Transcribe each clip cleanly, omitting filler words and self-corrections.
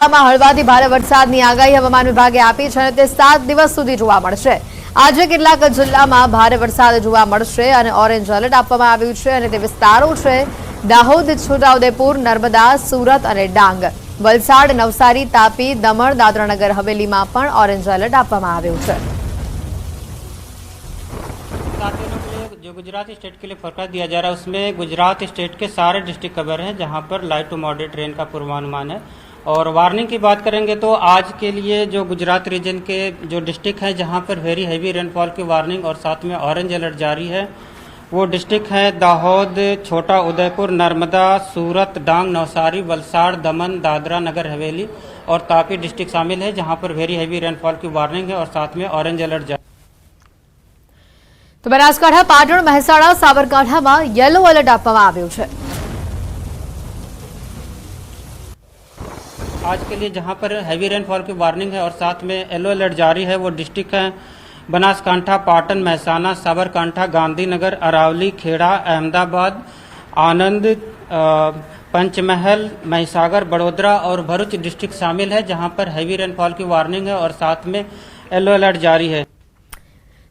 હળવાથી ભારે વરસાદની આગાહી હવામાન વિભાગે આપી છે અને તે 7 દિવસ સુધી જોવા મળશે। આજે કેટલાક જિલ્લામાં ભારે વરસાદ જોવા મળશે અને ઓરેન્જ એલર્ટ આપવામાં આવ્યું છે અને તે વિસ્તારો છે દાહોદ, છોટાઉદેપુર, નર્મદા, સુરત અને ડાંગ, વલસાડ, નવસારી, તાપી, દમણ, દાદરાનગર હવેલીમાં પણ ઓરેન્જ એલર્ટ આપવામાં આવ્યું છે। जो गुजरात स्टेट के लिए फोरकास्ट दिया जा रहा है उसमें गुजरात स्टेट के सारे डिस्ट्रिक्ट कवर हैं जहां पर लाइट टू मॉडरेट रेन का पूर्वानुमान है। और वार्निंग की बात करेंगे तो आज के लिए जो गुजरात रीजन के जो डिस्ट्रिक्ट हैं जहां पर वेरी हैवी रेनफॉल की वार्निंग और साथ में ऑरेंज अलर्ट जारी है वो डिस्ट्रिक्ट हैं दाहोद, छोटा उदयपुर, नर्मदा, सूरत, डांग, नवसारी, वलसाड़, दमन, दादरा नगर हवेली और तापी डिस्ट्रिक्ट शामिल है जहाँ पर वेरी हैवी रेनफॉल की वार्निंग है और साथ में ऑरेंज अलर्ट जारी। तो बनासकांठा, पाटण, મહેસાણા, સાબરકાંઠામાં યલો એલર્ટ આપવામાં આવ્યું છે। आज के लिए जहां पर हैवी रेनफॉल की वार्निंग है और साथ में येलो अलर्ट जारी है वो डिस्ट्रिक्ट हैं बनासकांठा, पाटन, महसाना, साबरकांठा, गांधीनगर, अरावली, खेड़ा, अहमदाबाद, आनंद, पंचमहल, महिसागर, बड़ोदरा और भरूच डिस्ट्रिक्ट शामिल है जहां पर हैवी रेनफॉल की वार्निंग है और साथ में येलो अलर्ट जारी है।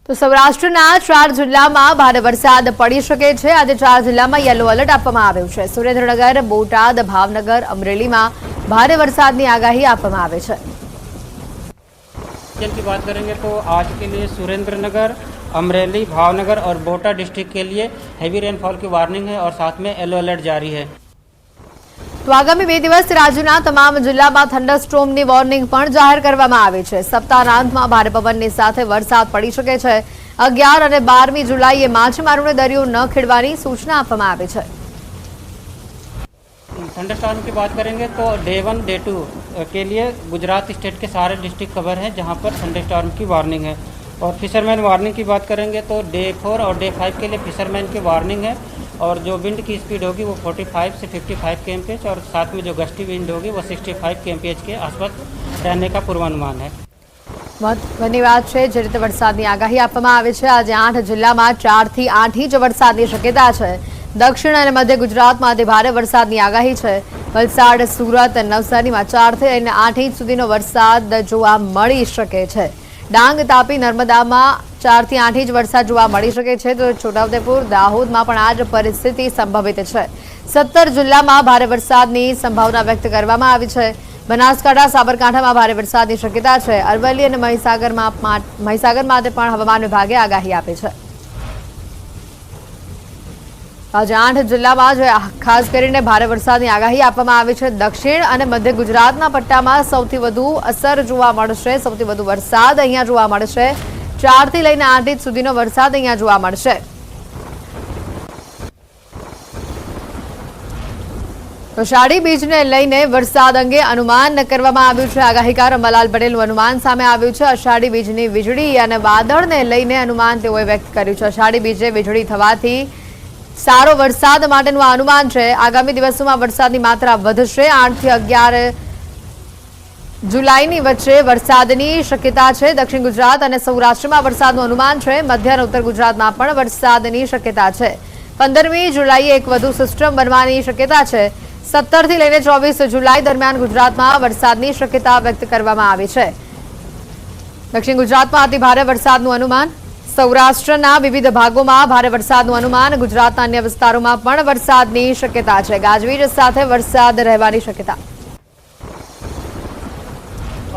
तो सौराष्ट्રના 4 જિલ્લામાં ભારે વરસાદ પડી શકે છે। આજે 4 જિલ્લામાં યલો એલર્ટ આપવામાં આવ્યું છે। સુરેન્દ્રનગર, બોટાદ, ભાવનગર, અમરેલીમાં भारे वरसादनी आगाही आपवामां आवे छे। की बात करेंगे तो आज के लिए सुरेंद्रनगर, अमरेली, भावनगर और बोटा डिस्ट्रिक्ट के लिए हैवी रेनफॉल की वार्निंग है और साथ में येलो अलर्ट जारी है। तो आगामी 2 દિવસ राज्यना तमाम जिल्लामां थंडरस्टोर्मनी वॉर्निंग पण जाहेर करवामां आवी छे। सप्ताहना अंतमां भारे पवननी साथे वरसाद पड़ी શકે છે। 11 અને 12મી જુલાઈએ માછીમારોને દરિયો ન ખેડવાની સૂચના આપવામાં આવી છે। थंडरस्टॉर्म की बात करेंगे तो डे 1, डे 2 के लिए गुजरात स्टेट के सारे डिस्ट्रिक्ट कवर हैं जहां पर थंडरस्टॉर्म की वार्निंग है। और फिशरमैन वार्निंग की बात करेंगे तो डे 4 और डे 5 के लिए फिशरमैन की वार्निंग है और जो विंड की स्पीड होगी वो 45 से 55 kmph और साथ में जो गस्टी विंड होगी वो 65 kmph के आसपास रहने का पूर्वानुमान है। धन्यवाद છે। જે રીતે વરસાદની આગાહી આપવામાં આવી છે આજે 8 જિલ્લામાં 4 થી 8 ઇંચ વરસાદની શક્યતા છે। दक्षिण और मध्य गुजरात में भारे वरसादनी आगाही है। वलसाड, सूरत, नवसारी में 4 થી 8 इंच सुधीनो वरसाद जोवा मळी शके छे। डांग, तापी, नर्मदा में 4 થી 8 इंच वरसाद जोवा मळी शके छे। तो छोटाउदेपुर, दाहोद में पण आ ज परिस्थिति संभवित है। 17 जिल्ला में भारे वरसादनी संभावना व्यक्त करवामां आवी छे। बनासकांठा, साबरकांठा में भारे वरसादनी शक्यता है। अरवली और महिसागर माटे पण हवामान विभागे आगाही आपी छे। आज 8 जिल्लामां खास करीने भारे वरसादनी आगाही आपवामां आवी छे। दक्षिण અને મધ્ય ગુજરાતના પટ્ટામાં સૌથી વધુ અસર જોવા મળશે। સૌથી વધુ વરસાદ અહીંયા જોવા મળશે। 4 થી લઈને 8 ઇંચ સુધીનો વરસાદ અહીંયા જોવા મળશે। તો અષાઢી બીજને લઈને વરસાદ અંગે અનુમાન કરવામાં આવ્યું છે। આગાહીકાર અંબાલાલ પટેલનું અનુમાન સામે આવ્યું છે। અષાઢી બીજની વીજળી અને વાદળને લઈને અનુમાન તેઓએ વ્યક્ત કર્યું છે। અષાઢી બીજે વીજળી થવાથી सारो वरसाद माटेनुं अनुमान है। आगामी दिवसों में वरसादनी मात्रा वधशे। 8 થી 11 जुलाई वच्चे वरसादनी शक्यता है। दक्षिण गुजरात और सौराष्ट्र में वरसादनुं अनुमान है। मध्य और उत्तर गुजरात में पण वरसादनी शक्यता है। 15મી जुलाईए एक वधु सिस्टम बनवानी शक्यता है। 17 થી લઈને 24 जुलाई दरमियान गुजरात में वरसादनी शक्यता व्यक्त करवामां आवी छे। दक्षिण गुजरात में अति भारे वरसादनुं अनुमान। सौराष्ट्रना विविध भागों में भारे वरसादनुं अनुमान। गुजरातना अन्य विस्तारों में पण वरसादनी शक्यता है। गाजवीज साथे वरसाद रहेवानी शक्यता।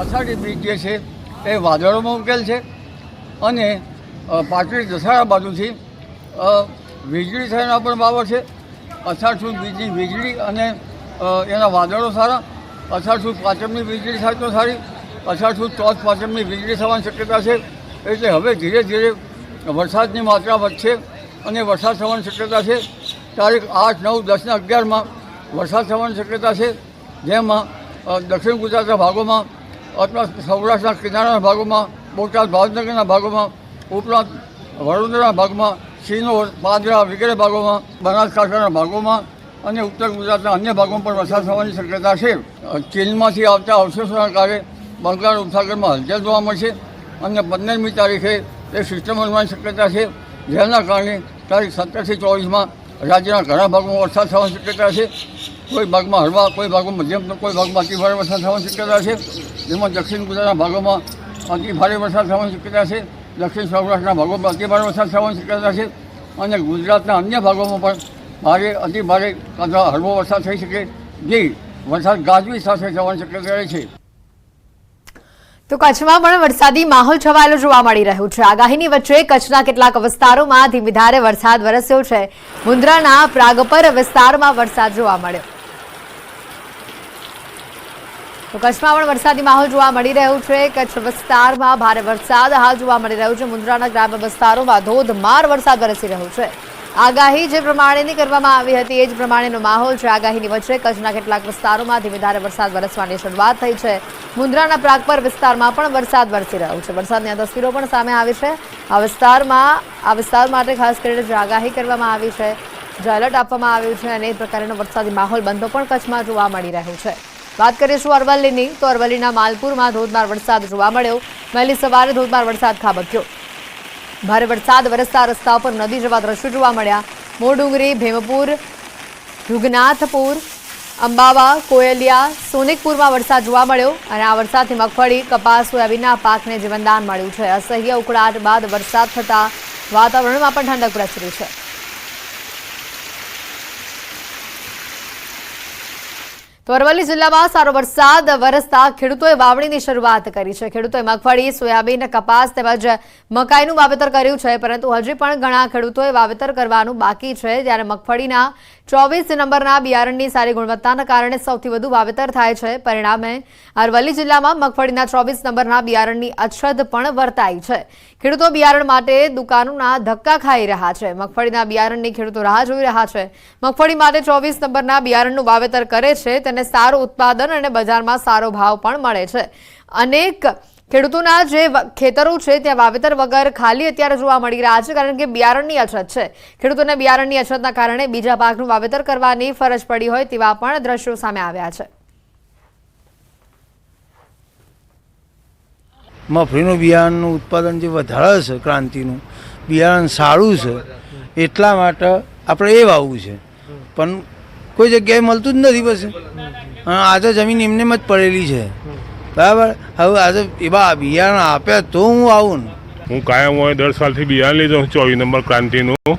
अषाढ़ी बीज जे छे ए वादळोमां उकेल छे अने पाटड़ी दसाड़ा बाजुथी वीजળી થવાના પણ બાબત છે। અષાઢ સુદ બીજની વીજળી અને એના વાદળો સારા। અષાઢ સુદ પાંચમની વીજળી થાય તો સારી। અષાઢ સુદ ચોથ પાંચમની વીજળી થવાની શક્યતા છે। એટલે હવે ધીરે ધીરે વરસાદની માત્રા વધશે અને વરસાદ થવાની શક્યતા છે। તારીખ 8, 9, 10 અને 11માં વરસાદ થવાની શક્યતા છે। જેમાં દક્ષિણ ગુજરાતના ભાગોમાં અથવા સૌરાષ્ટ્રના કિનારાના ભાગોમાં, બોટાદ, ભાવનગરના ભાગોમાં, ઉપરાંત વડોદરાના ભાગમાં, સિનોર, પાદરા વગેરે ભાગોમાં, બનાસકાંઠાના ભાગોમાં અને ઉત્તર ગુજરાતના અન્ય ભાગોમાં પણ વરસાદ થવાની શક્યતા છે। ચીનમાંથી આવતા અવશેષોના કારણે બંગાળ ઉપસાગરમાં હલચલ જોવા મળશે અને 15મી તારીખે એ સિસ્ટમ બનવાની શક્યતા છે। જેના કારણે તારીખ 17 થી 24માં રાજ્યના ઘણા ભાગોમાં વરસાદ થવાની શક્યતા છે। કોઈ ભાગમાં હળવા, કોઈ ભાગમાં મધ્યમ, તો કોઈ ભાગમાં અતિ ભારે વરસાદ થવાની શક્યતા છે. જેમાં દક્ષિણ ગુજરાતના ભાગોમાં અતિ ભારે વરસાદ થવાની શક્યતા છે. દક્ષિણ સૌરાષ્ટ્રના ભાગોમાં અતિ ભારે વરસાદ થવાની શક્યતા છે. અને ગુજરાતના અન્ય ભાગોમાં પણ ભારે, અતિ ભારે અથવા હળવો વરસાદ થઈ શકે, જે વરસાદ ગાજવીજ સાથે થવાની શક્યતા રહે છે. તો કચ્છમાં પણ વરસાદી માહોલ છવાયેલો જોવા મળી રહ્યો છે. આગાહીની વચ્ચે કચ્છના કેટલાક વિસ્તારોમાં ધીમીધારે વરસાદ વરસ્યો છે. મુન્દ્રાના પ્રાગપર વિસ્તારમાં વરસાદ જોવા મળ્યો. તો કચ્છમાં પણ વરસાદી માહોલ જોવા મળી રહ્યો છે. કચ્છ વિસ્તારમાં ભારે વરસાદ હાલ જોવા મળી રહ્યો છે. મુન્દ્રાના ગ્રામ્ય વિસ્તારોમાં ધોધમાર વરસાદ વરસી રહ્યો છે. આગાહી જે પ્રમાણેની કરવામાં આવી હતી એ જ પ્રમાણેનો માહોલ છે. આગાહીની વચ્ચે કચ્છના કેટલાક વિસ્તારોમાં ધીમીધારે વરસાદ વરસવાની શરૂઆત થઈ છે. મુન્દ્રાના પ્રાગપર વિસ્તારમાં પણ વરસાદ વરસી રહ્યો છે. વરસાદની તસવીરો પણ સામે આવી છે. આ વિસ્તાર માટે ખાસ કરીને જે આગાહી કરવામાં આવી છે, જે એલર્ટ આપવામાં આવ્યું છે, અને એ પ્રકારનો વરસાદી માહોલ બનતો પણ કચ્છમાં જોવા મળી રહ્યો છે. વાત કરીશું અરવલ્લીની, તો અરવલ્લીના માલપુરમાં ધોધમાર વરસાદ જોવા મળ્યો. વહેલી સવારે ધોધમાર વરસાદ ખાબક્યો. ભારે વરસાદ વરસતા રસ્તા પર નદી જેવા દ્રશ્યો જોવા મળ્યા. મોરડુંગરી, ભીમપુર, રૂગનાથપુર, અંબાવા, કોયલિયા, સોનિકપુરમાં વરસાદ જોવા મળ્યો. અને આ વરસાદથી મગફળી, કપાસ, સોયાબીનના પાકને જીવનદાન મળ્યું છે. અસહ્ય ઉકળાટ બાદ વરસાદ થતા વાતાવરણમાં પણ ઠંડક પ્રસરી છે. તો અરવલ્લી જિલ્લામાં સારો વરસાદ વરસતા ખેડૂતોએ વાવણીની શરૂઆત કરી છે. ખેડૂતોએ મગફળી, સોયાબીન, કપાસ તેમજ મકાઈનું વાવેતર કર્યું છે, પરંતુ હજી પણ ઘણા ખેડૂતોએ વાવેતર કરવાનું બાકી છે. જ્યારે મગફળીના 24 નંબરના બિયારણની સારી ગુણવત્તાના કારણે સૌથી વધુ વાવેતર થાય છે. પરિણામે અરવલ્લી જિલ્લામાં મગફળીના 24 નંબરના બિયારણની અછત પણ વર્તાઈ છે. ખેડૂતો બિયારણ માટે દુકાનોના ધક્કા ખાઈ રહ્યા છે. મગફળીના બિયારણની ખેડૂતો રાહ જોઈ રહ્યા છે. મગફળી માટે 24 નંબરના બિયારણનું વાવેતર કરે છે, તેને સારું ઉત્પાદન અને બજારમાં સારો ભાવ પણ મળે છે. અનેક ખેડૂતોના જે ખેતરો છે ત્યાં વાવેતર વગર ખાલી અત્યારે જોવા મળી રહ્યા છે, કારણ કે બિયારણની અછત છે. ખેડૂતોને બિયારણની અછતના કારણે બીજા પાકનું વાવેતર કરવાની ફરજ પડી હોય તેવા પણ દ્રશ્યો સામે આવ્યા છે. મગફળીનું બિયારણનું ઉત્પાદન જે વધારે છે, ક્રાંતિનું બિયારણ સારું છે, એટલા માટે આપણે એ વાવવું છે. પણ કોઈ જગ્યાએ મળતું જ નથી. પછી આજે જમીન એમને જ પડેલી છે, બરાબર. હવે આજે એવા બિયારણ આપ્યા તો હું આવું ને. હું કાયમ હોય 10 સાલથી બિયારણ લીધો 24 નંબર ક્રાંતિનું,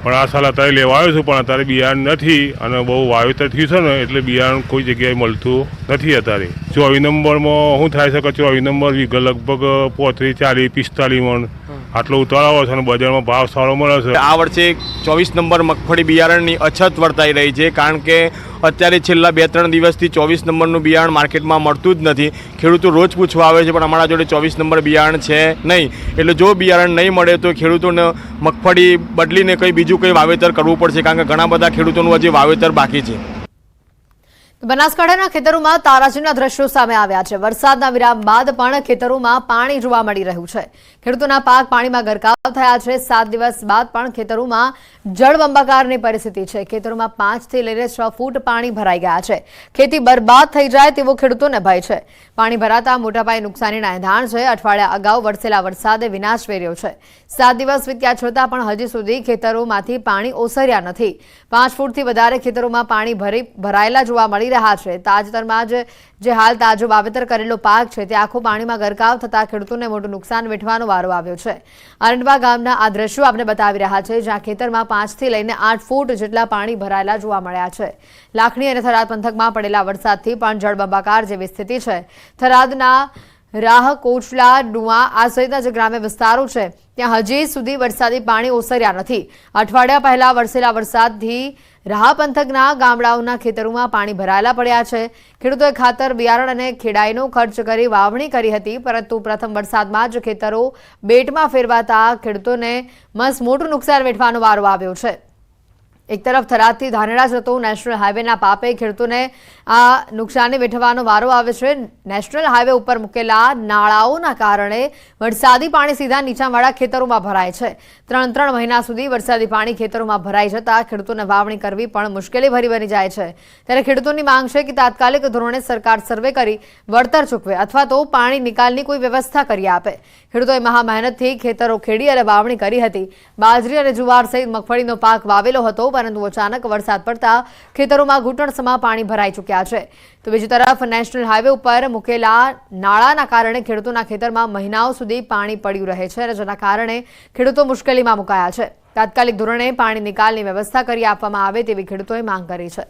પણ આ સાલ અત્યારે લેવા આવ્યો છું, પણ અત્યારે બિયારણ નથી. અને બહુ વાવેતર થયું છે ને, એટલે બિયારણ કોઈ જગ્યાએ મળતું નથી અત્યારે. 24 નંબરમાં શું થાય છે કે 24 નંબર વીઘે લગભગ 35, 40, 45 મણ આટલો ઉતાર આવે છે, અને બજારમાં ભાવ સારો મળે છે. આ વર્ષે 24 નંબર મગફળી બિયારણની અછત વર્તાઈ રહી છે, કારણ કે અત્યારે છેલ્લા 2-3 દિવસથી 24 નંબરનું બિયારણ માર્કેટમાં મળતું જ નથી. ખેડૂતો રોજ પૂછવા આવે છે, પણ અમારા જોડે 24 નંબર બિયારણ છે નહીં. એટલે જો બિયારણ નહીં મળે તો ખેડૂતોને મગફળી બદલીને બીજું કંઈ વાવેતર કરવું પડશે, કારણ કે ઘણા બધા ખેડૂતોનું હજી વાવેતર બાકી છે. બનાસકાંઠાના ખેતરોમાં તારાજીના દ્રશ્યો સામે આવ્યા છે. વરસાદના વિરામ બાદ પણ ખેતરોમાં પાણી જોવા મળી રહ્યું છે. ખેડૂતોના પાક પાણીમાં ગરકાવ થયા છે. 7 દિવસ બાદ પણ ખેતરોમાં જળબંબાકારની પરિસ્થિતિ છે. ખેતરોમાં 5 થી લઈને 6 ફૂટ પાણી ભરાઈ ગયા છે. ખેતી બરબાદ થઈ જાય તેવો ખેડૂતોને ભય છે. પાણી ભરાતા મોટા પાયે નુકસાનીના એંધાણ છે. અઠવાડિયા અગાઉ વરસેલા વરસાદે વિનાશ વેર્યો છે. 7 દિવસ વીત્યા છતાં પણ હજી સુધી ખેતરોમાંથી પાણી ઓસર્યા નથી. 5 ફૂટથી વધારે ખેતરોમાં પાણી ભરાયેલા જોવા મળી રહ્યા છે. તાજેતરમાં જ જે હાલ તાજો વાવેતર કરેલો પાક છે તે આખો પાણીમાં ગરકાવ થતા ખેડૂતોને મોટું નુકસાન વેઠવાનો વારો આવ્યો છે. અરંડવા ગામના આ દ્રશ્યો આપણે બતાવી રહ્યા છે, જ્યાં ખેતરમાં 5 થી લઈને 8 ફૂટ જેટલા પાણી ભરાયેલા જોવા મળ્યા છે. લાખણી અને થરાદ પંથકમાં પડેલા વરસાદથી પણ જળબંબાકાર જેવી સ્થિતિ છે. થરાદના રાહ, કોચલા, ડુઆ આ સહિતના જે ગ્રામ્ય વિસ્તારો છે ત્યાં હજી સુધી વરસાદી પાણી ઓસર્યા નથી. અઠવાડિયા પહેલા વરસેલા વરસાદથી રાહ પંથકના ગામડાઓના ખેતરોમાં પાણી ભરાયેલા પડ્યા છે. ખેડૂતોએ ખાતર, બિયારણ અને ખેડાઈનો ખર્ચ કરી વાવણી કરી હતી, પરંતુ પ્રથમ વરસાદમાં જ ખેતરો બેટમાં ફેરવાતા ખેડૂતોને મોટું નુકસાન વેઠવાનો વારો આવ્યો છે. એક તરફ થરાદથી ધાનેરા જતો નેશનલ હાઈવેના પાપે ખેડૂતોને આ નુકસાની વેઠવાનો વારો આવે છે. નેશનલ હાઈવે ઉપર મૂકેલા નાળાઓના કારણે વરસાદી પાણી સીધા નીચાણવાળા ખેતરોમાં ભરાય છે. 3 મહિના સુધી વરસાદી પાણી ખેતરોમાં ભરાઈ જતા ખેડૂતોને વાવણી કરવી પણ મુશ્કેલી ભરી બની જાય છે. ત્યારે ખેડૂતોની માંગ છે કે તાત્કાલિક ધોરણે સરકાર સર્વે કરી વળતર ચૂકવે અથવા તો પાણી નિકાલની કોઈ વ્યવસ્થા કરી આપે. ખેડૂતોએ મહા મહેનતથી ખેતરો ખેડી અને વાવણી કરી હતી. બાજરી અને જુવાર સહિત મગફળીનો પાક વાવેલો હતો, પરંતુ અચાનક વરસાદ પડતા ખેતરોમાં ઘૂંટણસમાં પાણી ભરાઈ ચૂક્યા છે. તો બીજી તરફ નેશનલ હાઈવે ઉપર મૂકેલા નાળાના કારણે ખેડૂતોના ખેતરમાં મહિનાઓ સુધી પાણી પડ્યું રહે છે, જેના કારણે ખેડૂતો મુશ્કેલીમાં મુકાયા છે. તાત્કાલિક ધોરણે પાણી નિકાલની વ્યવસ્થા કરી આપવામાં આવે તેવી ખેડૂતોએ માંગ કરી છે.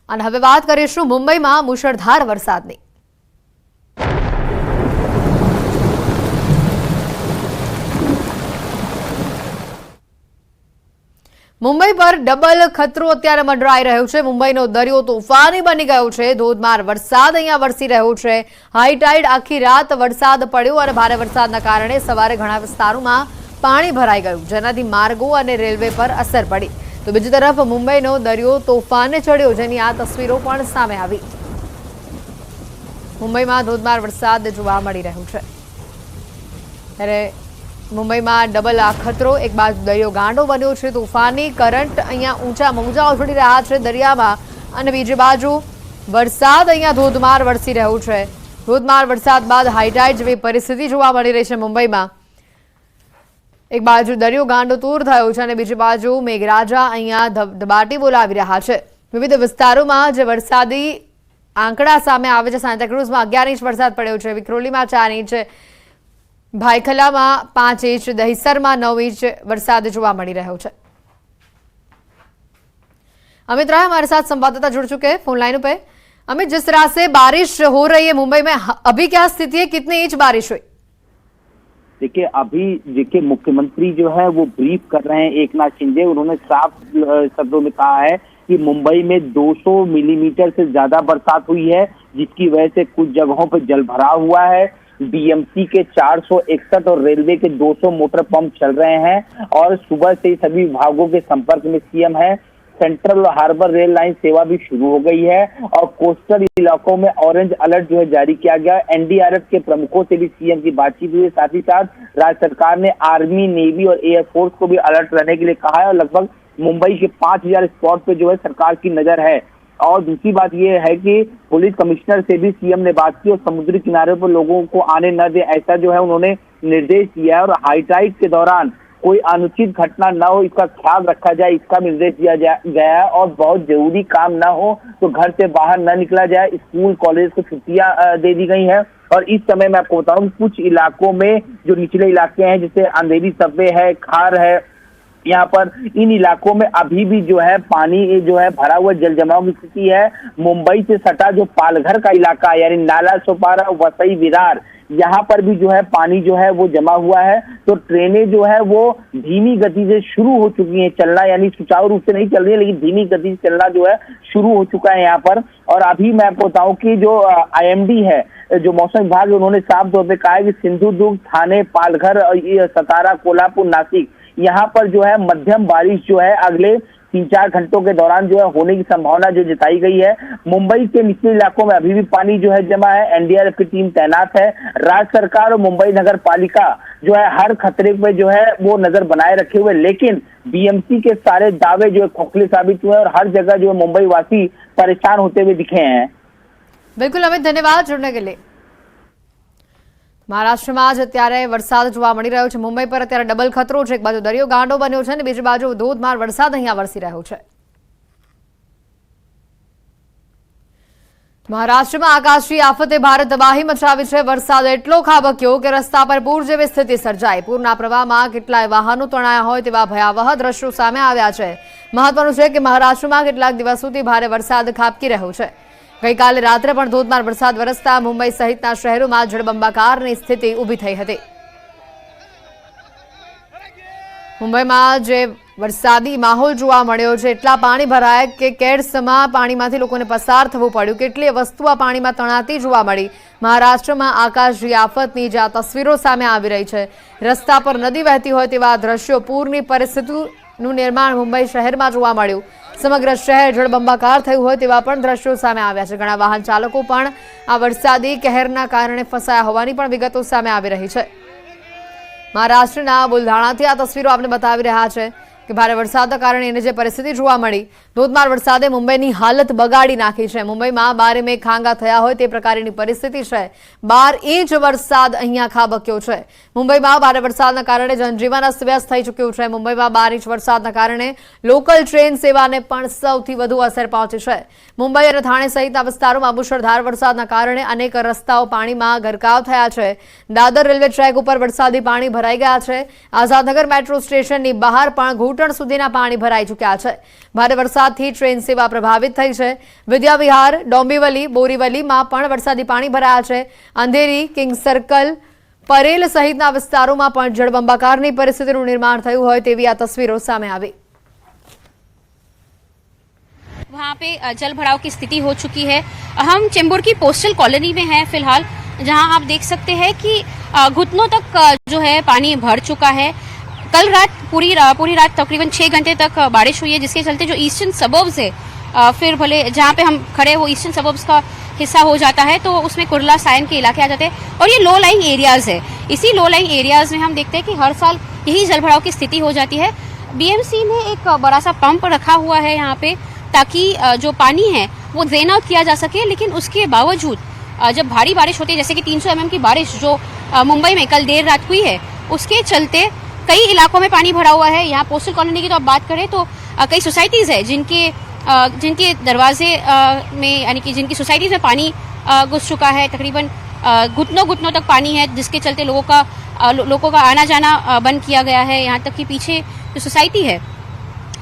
અને હવે વાત કરીશું મુંબઈમાં મુશળધાર વરસાદની. મુંબઈ પર ડબલ ખતરો અત્યારે મંડરાઈ રહ્યો છે. મુંબઈનો દરિયો તોફાની બની ગયો છે. ધોધમાર વરસાદ અહીંયા વરસી રહ્યો છે. હાઈ ટાઈડ આખી રાત વરસાદ પડ્યો અને ભારે વરસાદના કારણે સવારે ઘણા વિસ્તારોમાં પાણી ભરાઈ ગયું, જેનાથી માર્ગો અને રેલવે પર અસર પડી. તો બીજી તરફ મુંબઈનો દરિયો તોફાને ચડ્યો, જેની આ તસવીરો પણ સામે આવી. મુંબઈમાં ધોધમાર વરસાદ જોવા મળી રહ્યો છે. ત્યારે મુંબઈમાં ડબલ આ ખતરો. એક બાજુ દરિયો ગાંડો બન્યો છે, તોફાની કરંટ અહીંયા ઊંચા મોજા ઉછળી રહ્યા છે દરિયામાં, અને બીજી બાજુ વરસાદ અહીંયા ધોધમાર વરસી રહ્યો છે. ધોધમાર વરસાદ બાદ હાઈટાઈડ જેવી પરિસ્થિતિ જોવા મળી રહી છે મુંબઈમાં. એક બાજુ દરિયો ગાંડો તૂર થયો છે અને બીજી બાજુ મેઘરાજા અહીંયા ધબધબાટી બોલાવી રહ્યા છે. વિવિધ વિસ્તારોમાં જે વરસાદી આંકડા સામે આવે છે, સાંતાક્રુઝમાં 11 ઇંચ વરસાદ પડ્યો છે, વિક્રોલીમાં 4 ઇંચ, ભાયખલામાં 5 इंच, दहिसरमा 9 इंच वरसाद જોવા મળી રહ્યો છે. अमित राय हमारे साथ संवाददाता जुड़ चुके हैं फोन लाइन पे. अमित, जिस तरह से बारिश हो रही है मुंबई में, अभी क्या स्थिति है, कितनी इंच बारिश हुई? देखिए, अभी देखिए मुख्यमंत्री जो है वो ब्रीफ कर रहे हैं, एकनाथ शिंदे. उन्होंने साफ शब्दों में कहा है कि मुंबई में 200 मिलीमीटर से ज्यादा बरसात हुई है, जिसकी वजह से कुछ जगहों पर जल भराव हुआ है. बीएमसी के 461 और रेलवे के 200 मोटर पंप चल रहे हैं और सुबह से ही सभी विभागों के संपर्क में सीएम है. सेंट्रल हार्बर रेल लाइन सेवा भी शुरू हो गई है और कोस्टल इलाकों में ऑरेंज अलर्ट जो है जारी किया गया. एनडीआरएफ के प्रमुखों से भी सीएम की बातचीत हुई. साथ ही साथ राज्य सरकार ने आर्मी, नेवी और एयरफोर्स को भी अलर्ट रहने के लिए कहा है और लगभग मुंबई के 5000 स्पॉट पे जो है सरकार की नजर है. और दूसरी बात यह है कि पुलिस कमिश्नर से भी सीएम ने बात की और समुद्री किनारे पर लोगों को आने न दे, ऐसा जो है उन्होंने निर्देश दिया है. और हाईटाइड के दौरान कोई अनुचित घटना न हो, इसका ख्याल रखा जाए, इसका निर्देश दिया गया है. और बहुत जरूरी काम न हो तो घर से बाहर न निकला जाए. स्कूल कॉलेज को छुट्टियां दे दी गई हैं. और इस समय मैं आपको बताऊं, कुछ इलाकों में जो निचले इलाके हैं, जैसे अंधेरी सबवे है, खार है, यहाँ पर इन इलाकों में अभी भी जो है पानी जो है भरा हुआ जल जमाव की स्थिति है. मुंबई से सटा जो पालघर का इलाका यानी नाला सोपारा, वसई, विरार, यहाँ पर भी जो है पानी जो है वो जमा हुआ है. तो ट्रेनें जो है वो धीमी गति से शुरू हो चुकी हैं चलना, यानी सुचारू रूप से नहीं चल रही है, लेकिन धीमी गति से चलना जो है शुरू हो चुका है यहाँ पर. और अभी मैं आपको बताऊं कि जो IMD है, जो मौसम विभाग है, उन्होंने साफ तौर पे कहा है कि सिंधुदुर्ग, थाने, पालघर, सतारा, कोल्हापुर, नासिक, यहाँ पर जो है मध्यम बारिश जो है अगले 3-4 घंटों के दौरान जो है होने की संभावना जो जताई गई है. मुंबई के निचले इलाकों में अभी भी पानी जो है जमा है. एनडीआरएफ की टीम तैनात है. राज्य सरकार और मुंबई नगर पालिका जो है हर खतरे पे जो है वो नजर बनाए रखे हुए, लेकिन बीएमसी के सारे दावे जो है खोखले साबित हुए और हर जगह जो है मुंबई वासी परेशान होते हुए दिखे हैं. बिल्कुल अमित, धन्यवाद जुड़ने के लिए. મહારાષ્ટ્રમાં જ અત્યારે વરસાદ જોવા મળી રહ્યો છે. મુંબઈ પર અત્યારે ડબલ ખતરો છે. એક બાજુ દરિયો ગાંડો બન્યો છે અને બીજી બાજુ ધોધમાર વરસાદ અહીંયા વરસી રહ્યો છે. મહારાષ્ટ્રમાં આકાશી આફતે ભારે તબાહી મચાવી છે. વરસાદ એટલો ખાબક્યો કે રસ્તા પર પૂર જેવી સ્થિતિ સર્જાઈ. પૂરના પ્રવાહમાં કેટલાય વાહનો તણાયા હોય તેવા ભયાવહ દ્રશ્યો સામે આવ્યા છે. મહત્વનું છે કે મહારાષ્ટ્રમાં કેટલાક દિવસોથી ભારે વરસાદ ખાબકી રહ્યો છે. ગઈકાલે રાત્રે પણ ધોધમાર વરસાદ વરસતા મુંબઈ સહિતના શહેરોમાં જળબંબાકારની સ્થિતિ ઊભી થઈ હતી. મુંબઈમાં જે વરસાદી માહોલ જોવા મળ્યો છે, એટલા પાણી ભરાયા કે કેડ્સમાં પાણીમાંથી લોકોને પસાર થવું પડ્યું. કેટલીય વસ્તુઓ પાણીમાં તણાતી જોવા મળી. મહારાષ્ટ્રમાં આકાશી આફતની જે આ તસવીરો સામે આવી રહી છે, રસ્તા પર નદી વહેતી હોય તેવા દ્રશ્યો, પૂરની પરિસ્થિતિનું નિર્માણ મુંબઈ શહેરમાં જોવા મળ્યું. સમગ્ર શહેર જળબંબાકાર થયું હોય તેવા પણ દ્રશ્યો સામે આવ્યા છે. ઘણા વાહન ચાલકો પણ આ વરસાદી કહેરના કારણે ફસાયા હોવાની પણ વિગતો સામે આવી રહી છે. મહારાષ્ટ્રના બુલધાણાથી આ તસવીરો આપણે બતાવી રહ્યા છે. કે ભારે વરસાદના કારણે એને જે પરિસ્થિતિ જોવા મળી, ધોધમાર વરસાદે મુંબઈની હાલત બગાડી નાખી છે. મુંબઈમાં 12 મે ખાંગા થયા હોય તે પ્રકારની પરિસ્થિતિ છે. 12 ઇંચ વરસાદ અહીંયા ખાબક્યો છે. મુંબઈમાં ભારે વરસાદના કારણે જનજીવન અસ્તવ્યસ્ત થઈ ચૂક્યું છે. મુંબઈમાં 12 ઇંચ વરસાદના કારણે લોકલ ટ્રેન સેવાને પણ સૌથી વધુ અસર પહોંચી છે. મુંબઈ અને થાણે સહિતના વિસ્તારોમાં મુશળધાર વરસાદના કારણે અનેક રસ્તાઓ પાણીમાં ગરકાવ થયા છે. દાદર રેલવે ટ્રેક ઉપર વરસાદી પાણી ભરાઈ ગયા છે. આઝાદનગર મેટ્રો સ્ટેશનની બહાર પણ ઘૂંટણ સુધીના પાણી ભરાઈ ચૂક્યા છે. ભારે વરસાદથી ટ્રેન સેવા પ્રભાવિત થઈ છે. વિદ્યાવિહાર, ડોંબીવલી, બોરીવલીમાં પણ વરસાદી પાણી ભરાયા છે. અંધેરી, કિંગ સર્કલ, પરેલ સહિતના વિસ્તારોમાં પણ જળબંબાકારની પરિસ્થિતિનું નિર્માણ થયું હોય તેવી આ તસવીરો સામે આવી. वहाँ पे जल भराव की स्थिति हो चुकी है. हम चेंबूर की पोस्टल कॉलोनी में हैं फिलहाल, जहाँ आप देख सकते हैं कि घुटनों तक जो है पानी भर चुका है. कल रात पूरी रात तकरीबन 6 घंटे तक बारिश हुई है, जिसके चलते जो ईस्टर्न सबर्ब्स है, फिर भले जहाँ पे हम खड़े हैं वो ईस्टर्न सबर्ब्स का हिस्सा हो जाता है, तो उसमें कुर्ला सायन के इलाके आ जाते हैं और ये लो लाइंग एरियाज है. इसी लो लाइंग एरियाज में हम देखते हैं कि हर साल यही जल भराव की स्थिति हो जाती है. बीएमसी ने एक बड़ा सा पंप रखा हुआ है यहाँ पे, ताकि जो पानी है वो ड्रेन आउट किया जा सके. लेकिन उसके बावजूद जब भारी बारिश होती है, जैसे कि 300 mm की बारिश जो मुंबई में कल देर रात हुई है, उसके चलते कई इलाकों में पानी भरा हुआ है. यहाँ पोस्टल कॉलोनी की तो आप बात करें तो कई सोसाइटीज़ है जिनके दरवाजे में, यानी कि जिनकी सोसाइटीज़ में पानी घुस चुका है. तकरीबन घुटनों तक पानी है, जिसके चलते लोगों का आना जाना बंद किया गया है. यहाँ तक कि पीछे जो सोसाइटी है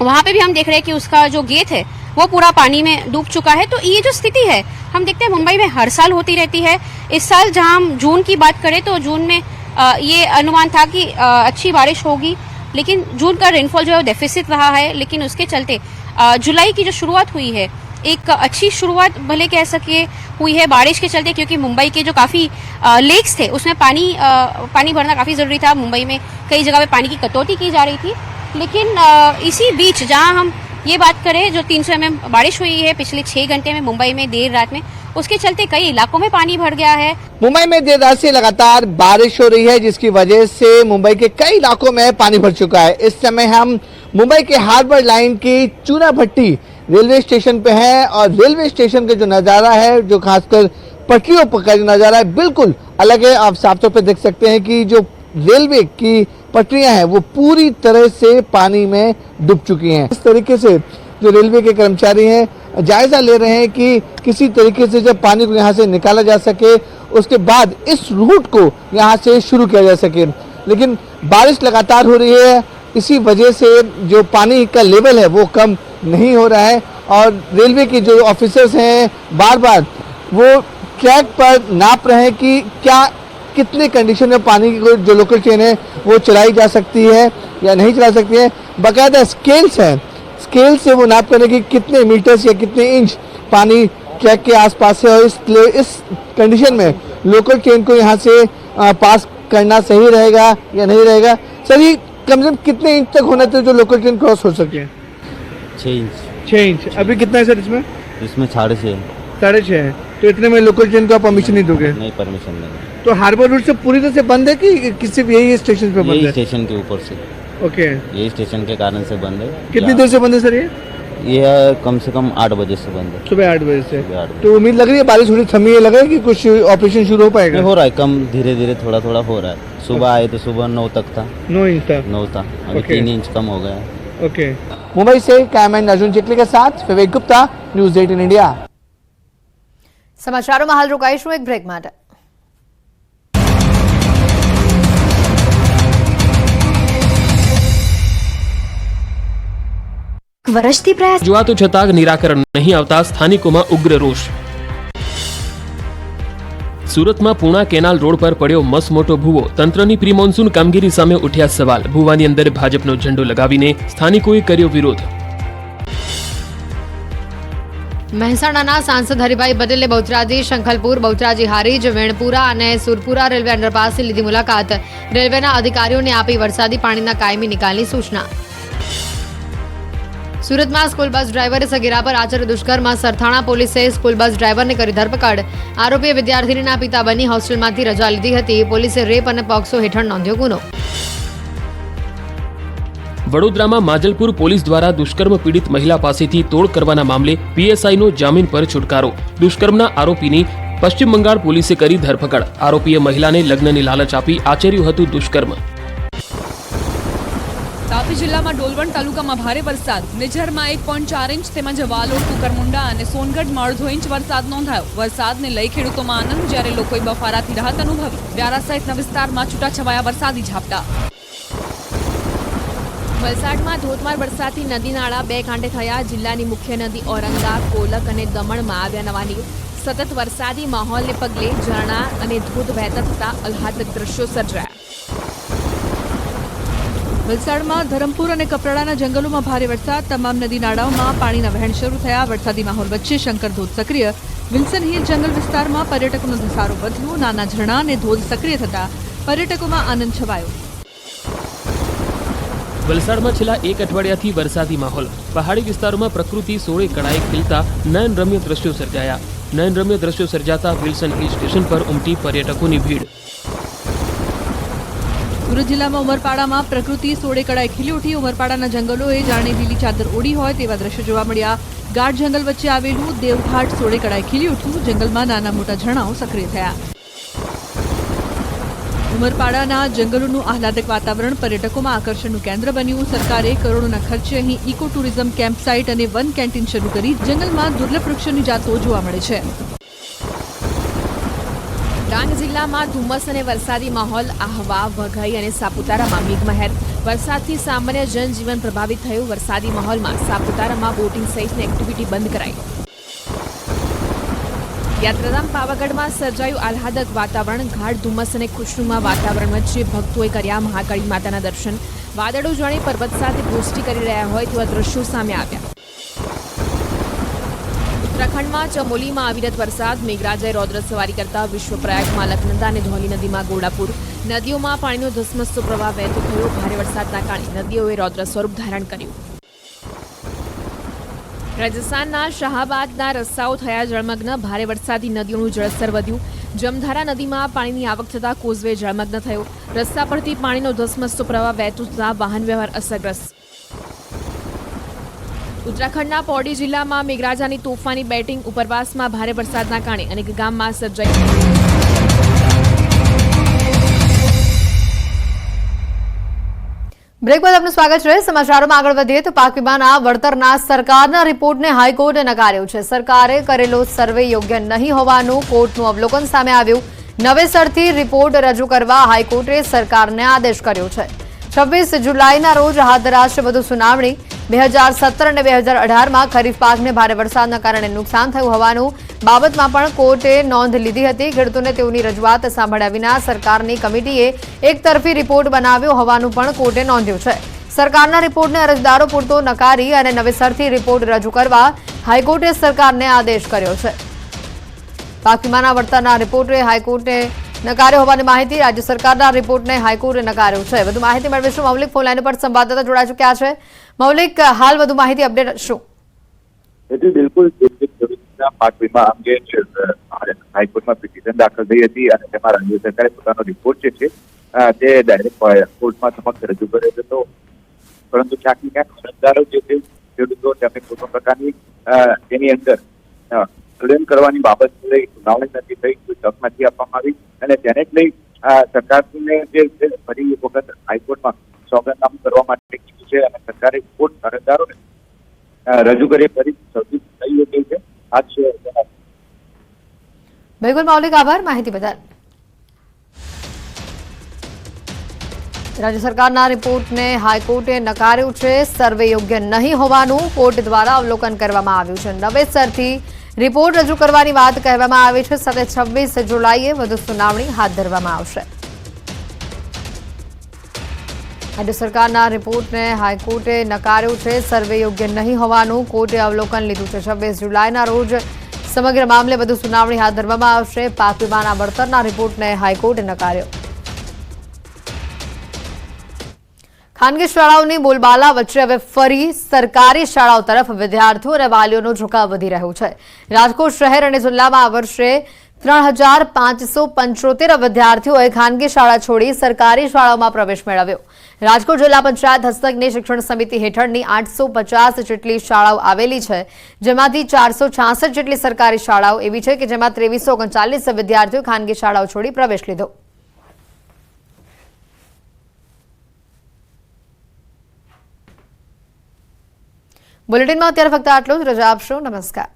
वहाँ पे भी हम देख रहे हैं कि उसका जो गेट है वो पूरा पानी में डूब चुका है. तो ये जो स्थिति है हम देखते हैं मुंबई में हर साल होती रहती है. इस साल जहाँ हम जून की बात करें तो जून में ये अनुमान था कि अच्छी बारिश होगी, लेकिन जून का रेनफॉल जो है डेफिसिट रहा है. लेकिन उसके चलते जुलाई की जो शुरुआत हुई है, एक अच्छी शुरुआत भले कह सके हुई है बारिश के चलते, क्योंकि मुंबई के जो काफ़ी लेक्स थे उसमें पानी भरना काफ़ी ज़रूरी था. मुंबई में कई जगह पे पानी की कटौती की जा रही थी. लेकिन इसी बीच जहां हम ये बात करें, जो 300 mm बारिश हुई है पिछले 6 घंटे में मुंबई में देर रात में, उसके चलते कई इलाकों में पानी भर गया है. मुंबई में देर रात से लगातार बारिश हो रही है, जिसकी वजह से मुंबई के कई इलाकों में पानी भर चुका है. इस समय हम मुंबई के हार्बर लाइन की चूना भट्टी रेलवे स्टेशन पे हैं और रेलवे स्टेशन का जो नज़ारा है, जो खासकर पटरियों पर का जो नज़ारा है, बिल्कुल अलग है. आप साफ तौर पर देख सकते हैं कि जो रेलवे की पटरियां हैं वो पूरी तरह से पानी में डूब चुकी हैं. इस तरीके से जो रेलवे के कर्मचारी हैं जायजा ले रहे हैं कि किसी तरीके से जब पानी को यहाँ से निकाला जा सके, उसके बाद इस रूट को यहाँ से शुरू किया जा सके. लेकिन बारिश लगातार हो रही है, इसी वजह से जो पानी का लेवल है वो कम नहीं हो रहा है. और रेलवे के जो ऑफिसर्स हैं बार बार वो ट्रैक पर नाप रहे हैं कि कितने कंडीशन में पानी की जो लोकल ट्रेन है वो चलाई जा सकती है या नहीं चला सकती है. बाकायदा स्केल्स हैं, स्केल से वो नाप करें कि कितने मीटर्स या कितने इंच पानी ट्रैक के आसपास है. और इस कंडीशन में लोकल ट्रेन को यहाँ से पास करना सही रहेगा या नहीं रहेगा. सर, ये कम से कम कितने इंच तक होना चाहिए जो लोकल ट्रेन क्रॉस हो सके? 6 इंच. अभी कितना है सर इसमें? इसमें 6.5 है. तो इतने में लोकल ट्रेन को आप परमिशन नहीं दोगे? नहीं, परमिशन नहीं. तो हार्बर रूट से पूरी तरह से बंद है कि किसी यही स्टेशन पे बंद है? यही स्टेशन के ऊपर से. ओके. यही स्टेशन के कारण से बंद है. कितनी देर से बंद है सर ये कम से कम 8 बजे से बंद है. सुबह 8 बजे से. सुबह 8 बजे. तो उम्मीद लग रही है बारिश थोड़ी थमी है, लग रहा है कि कुछ ऑपरेशन शुरू हो पाएगा? हो रहा है, कम धीरे धीरे थोड़ा थोड़ा हो रहा है. सुबह आए तो सुबह 9 तक था. 9 इंच था. 9 था, अभी 3 इंच कम हो गया है. ओके. मुंबई से कैमरामैन अर्जुन चिखली के साथ विवेक गुप्ता, न्यूज़ 18 इंडिया. સમાચારોમાં હાલ રોકાઈશું એક બ્રેક માટે. વર્ષથી પ્રયાસ રજૂઆતો છતાં નિરાકરણ નહીં આવતા સ્થાનિકોમાં ઉગ્ર રોષ. સુરતમાં પૂણા કેનાલ રોડ પર પડ્યો મસમોટો ભૂવો. તંત્રની પ્રી મોન્સૂન કામગીરી સામે ઉઠ્યા સવાલ. ભૂવાની અંદર ભાજપનો ઝંડો લગાવીને સ્થાનિકોએ કર્યો વિરોધ. મહેસાણાના સાંસદ હરિભાઈ પટેલે બહુચરાજી, શંખલપુર, બહુચરાજી હારીજ, વેણપુરા અને સુરપુરા રેલવે અંડરપાસની લીધી મુલાકાત. રેલવેના અધિકારીઓને આપી વરસાદી પાણીના કાયમી નિકાલની સૂચના. સુરતમાં સ્કૂલ બસ ડ્રાઈવરે સગીરા પર આચર્યું દુષ્કર્મ. સરથાણા પોલીસે સ્કૂલ બસ ડ્રાઈવરને કરી ધરપકડ. આરોપીએ વિદ્યાર્થીનીના પિતા બની હોસ્ટેલમાંથી રજા લીધી હતી. પોલીસે રેપ અને પોક્સો હેઠળ નોંધ્યો ગુનો. વડોદરામાં માજલપુર પોલીસ દ્વારા દુષ્કર્મ પીડિત મહિલા પાસેથી તોડ કરવાના મામલે પીએસઆઈનો જામીન પર છુટકારો. દુષ્કર્મના આરોપીની પશ્ચિમ બંગાળ પોલીસે કરી ધરપકડ. આરોપીએ મહિલાને લગ્નની લાલચ આપી આચર્યું હતું દુષ્કર્મ. તાપી જિલ્લામાં ડોલવણ તાલુકામાં ભારે વરસાદ. નિઝરમાં 1.4 ઇંચ તેમજ વાલોડ, કુકરમુંડા અને સોનગઢમાં અડધો ઇંચ વરસાદ નોંધાયો. વરસાદને લઈ ખેડૂતોમાં આનંદ, જ્યારે લોકોએ બફારાથી રાહત અનુભવી. વ્યારા સહિતના વિસ્તારમાં છૂટાછવાયા વરસાદી ઝાપટા. વલસાડમાં ધોધમાર વરસાદથી નદી નાળા બે કાંઠે થયા. જિલ્લાની મુખ્ય નદી ઔરંગા, કોલક અને દમણમાં આવ્યા નવા નીર. સતત વરસાદી માહોલને પગલે ઝરણા અને ધોધ વહેતા થતા આહલાદક દ્રશ્યો સર્જાયા. વલસાડમાં ધરમપુર અને કપરાડાના જંગલોમાં ભારે વરસાદ. તમામ નદી નાળાઓમાં પાણીના વહેણ શરૂ થયા. વરસાદી માહોલ વચ્ચે શંકર ધોધ સક્રિય. વિલ્સન હિલ જંગલ વિસ્તારમાં પર્યટકોનો ધસારો વધ્યો. નાના ઝરણા અને ધોધ સક્રિય થતા પર્યટકોમાં આનંદ છવાયો. વલસાડમાં છેલ્લા એક અઠવાડિયાથી વરસાદી માહોલ. પહાડી વિસ્તારોમાં પ્રકૃતિ સોળે કળાએ ખીલતા નયનરમ્ય દ્રશ્યો સર્જાયા. નયનરમ્ય દ્રશ્યો સર્જાતા વિલ્સન હિલ સ્ટેશન પર ઉમટી પર્યટકોની ભીડ. સુરત જિલ્લામાં ઉમરપાડામાં પ્રકૃતિ સોળે કળાએ ખીલી ઉઠી. ઉમરપાડાના જંગલોએ જાણે લીલી ચાદર ઓઢી હોય તેવા દ્રશ્યો જોવા મળ્યા. ગાઢ જંગલ વચ્ચે આવેલું દેવઘાટ સોળે કળાએ ખીલી ઉઠ્યું. જંગલમાં નાના મોટા ઝરણાઓ સક્રિય થયા. ઉમરપાડાના જંગલોનું આહલાદક વાતાવરણ પર્યટકોમાં આકર્ષણનું કેન્દ્ર બન્યું. સરકારે કરોડોના ખર્ચે અહીં ઇકો ટુરિઝમ કેમ્પ સાઇટ અને વન કેન્ટીન શરૂ કરી. જંગલમાં દુર્લભ વૃક્ષોની જાતો જોવા મળે છે. ડાંગ જિલ્લામાં ધુમ્મસ અને વરસાદી માહોલ. આહવા, વઘઈ અને સાપુતારામાં મેઘમહેર. વરસાદથી સામાન્ય જનજીવન પ્રભાવિત થયું. વરસાદી માહોલમાં સાપુતારામાં બોટિંગ સહિતની એક્ટિવિટી બંધ કરાઈ. યાત્રાધામ પાવાગઢમાં સર્જાયું આહલાદક વાતાવરણ. ગાઢ ધુમ્મસ અને ખુશનુમા વાતાવરણ વચ્ચે ભક્તોએ કર્યા મહાકાળી માતાના દર્શન. વાદળો જાણે પર્વત સાથે ગોષ્ઠી કરી રહ્યા હોય તેવા દ્રશ્યો સામે આવ્યા. ઉત્તરાખંડમાં ચમોલીમાં અવિરત વરસાદ. મેઘરાજાએ રૌદ્ર સવારી કરતા વિશ્વપ્રયાગમાં અલકનંદા અને ધૌલી નદીમાં ઘોડાપૂર. નદીઓમાં પાણીનો ધસમસતો પ્રવાહ વહેતો થયો. ભારે વરસાદના કારણે નદીઓએ રૌદ્ર સ્વરૂપ ધારણ કર્યું. રાજસ્થાનના શાહબાદના રસ્તાઓ થયા જળમગ્ન. ભારે વરસાદી નદીઓનું જળસ્તર વધ્યું. જમધારા નદીમાં પાણીની આવક થતાં કોઝવે જળમગ્ન થયો. રસ્તા પરથી પાણીનો ધસમસતો પ્રવાહ વહેતો થતાં વાહન વ્યવહાર અસરગ્રસ્ત. ઉત્તરાખંડના પૌડી જિલ્લામાં મેઘરાજાની તોફાની બેટિંગ. ઉપરવાસમાં ભારે વરસાદના કારણે અનેક ગામમાં સર્જાઈ. બ્રેક બાદ આપનું સ્વાગત છે. સમાચારોમાં આગળ વધીએ તો પાક વીમાના વળતરના સરકારના રિપોર્ટને હાઈકોર્ટે નકાર્યો છે. સરકારે કરેલો સર્વે યોગ્ય નહીં હોવાનું કોર્ટનું અવલોકન સામે આવ્યું. નવેસરથી રિપોર્ટ રજૂ કરવા હાઈકોર્ટે સરકારને આદેશ કર્યો છે. 26 જુલાઈના રોજ હાથ ધરાશે વધુ સુનાવણી. 2017 અને 2018માં ખરીફ પાકને ભારે વરસાદના કારણે નુકસાન થયું હોવાનું બાબતમાં પણ કોર્ટે નોંધ લીધી હતી. ખેડૂતોને તેઓની રજૂઆત સાંભળ્યા વિના સરકારની કમિટીએ એકતરફી રિપોર્ટ બનાવ્યો હોવાનું પણ કોર્ટે નોંધ્યું છે. સરકારના રિપોર્ટને અરજદારો પૂરતો નકારી અને નવેસરથી રિપોર્ટ રજૂ કરવા હાઈકોર્ટે સરકારને આદેશ કર્યો છે. પાક વીમાના વળતરના રિપોર્ટે હાઈકોર્ટે નકાર્યો હોવાની માહિતી. રાજ્ય સરકારના રિપોર્ટને હાઈકોર્ટે નકાર્યો છે. વધુ માહિતી મેળવીશું. મૌલિક ફોનલાઈન પર સંવાદદાતા જોડાઈ ચૂક્યા છે. મૌલિક, હાલ વધુ માહિતી અપડેટ શું? બિલકુલ પાક વીમા અંગે હાઈકોર્ટમાં પિટિશન દાખલ થઈ હતી અને તેમાં રાજ્ય સરકારે પોતાનો રિપોર્ટ જે છે તે ડાયરેક્ટ કોર્ટમાં સમક્ષ રજૂ કર્યો હતો. પરંતુ ક્યાંક ને ક્યાંક અરજદારો જે છે ખેડૂતો તેમને કોઈ પણ પ્રકારની તેની અંદર ક્લેમ કરવાની બાબત લઈ સુનાવણી નથી થઈ, કોઈ તક નથી આપવામાં આવી અને તેને જ લઈ સરકારને જે ફરી એક વખત હાઈકોર્ટમાં સોગંદનામું કરવા માટે કીધું છે અને સરકારે રિપોર્ટ અરજદારોને રજૂ કરી ફરી સૌથી થઈ હતી છે. આજ છે. બિલકુલ મૌલિક, આભાર માહિતી બદલ. રાજ્ય સરકારના રિપોર્ટને હાઈકોર્ટે નકાર્યું છે. સર્વે યોગ્ય નહીં હોવાનું કોર્ટ દ્વારા અવલોકન કરવામાં આવ્યું છે. નવેસરથી રિપોર્ટ રજૂ કરવાની વાત કહેવામાં આવી છે. સાથે 26 જુલાઈએ વધુ સુનાવણી હાથ ધરવામાં આવશે. રાજ્ય સરકારના રિપોર્ટને હાઈકોર્ટે નકાર્યું છે. સર્વે યોગ્ય નહીં હોવાનું કોર્ટે અવલોકન લીધું છે. 26 જુલાઈના રોજ સમગ્ર મામલે વધુ સુનાવણી હાથ ધરવામાં આવશે. પાક વીમાના વળતરના રિપોર્ટને હાઈકોર્ટે નકાર્યો. ખાનગી શાળાઓની બોલબાલા વચ્ચે હવે ફરી સરકારી શાળાઓ તરફ વિદ્યાર્થીઓ અને વાલીઓનો ઝુકાવ વધી રહ્યો છે. રાજકોટ શહેર અને જિલ્લામાં આ વર્ષે 3575 વિદ્યાર્થીઓએ ખાનગી શાળા છોડી સરકારી શાળાઓમાં પ્રવેશ મેળવ્યો. રાજકોટ જિલ્લા પંચાયત હસ્તકની શિક્ષણ સમિતિ હેઠળની 850 જેટલી શાળાઓ આવેલી છે, જેમાંથી 466 જેટલી સરકારી શાળાઓ એવી છે કે જેમાં 2339 વિદ્યાર્થીઓ ખાનગી શાળાઓ છોડી પ્રવેશ લીધો. બુલેટિનમાં અત્યારે ફક્ત આટલું જ. રજા આપશો. નમસ્કાર.